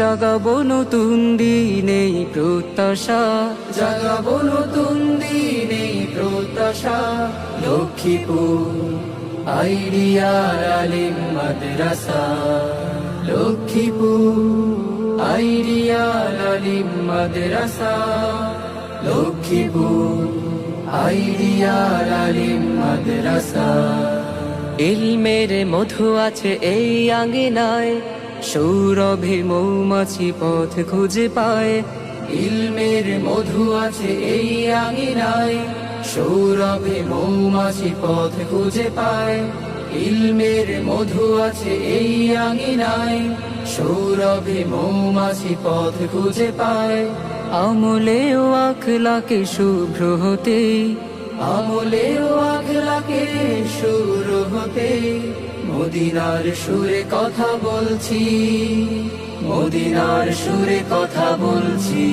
জাগাবো নতুন দিনে প্রত্যাশা, জাগাবো নতুন দিনে প্রত্যাশা। লক্ষ্মীপুর আইডিয়াল আলিম মাদ্রাসা, লক্ষ্মীপুর আইডিয়াল আলিম মাদ্রাসা, লক্ষ্মীপুর আইডিয়াল আলিম মাদ্রাসা। ইলমের মধু আছে এই আঙ্গিনায়, সৌরভে মৌমাছি পথ খুঁজে পায়। ইলমের মধু আছে এই আঙিনায়, সৌরভে মৌমাছি পথ খুঁজে পায়। ইলমের মধু আছে এই আঙিনায়, সৌরভে মৌমাছি পথ খুঁজে পায়। আমলে ও আখলাকে শুভ্র হতে, আমলে ও আখলাকে শুরু হতে, মদিনার সুরে কথা বলছি, মদিনার সুরে কথা বলছি।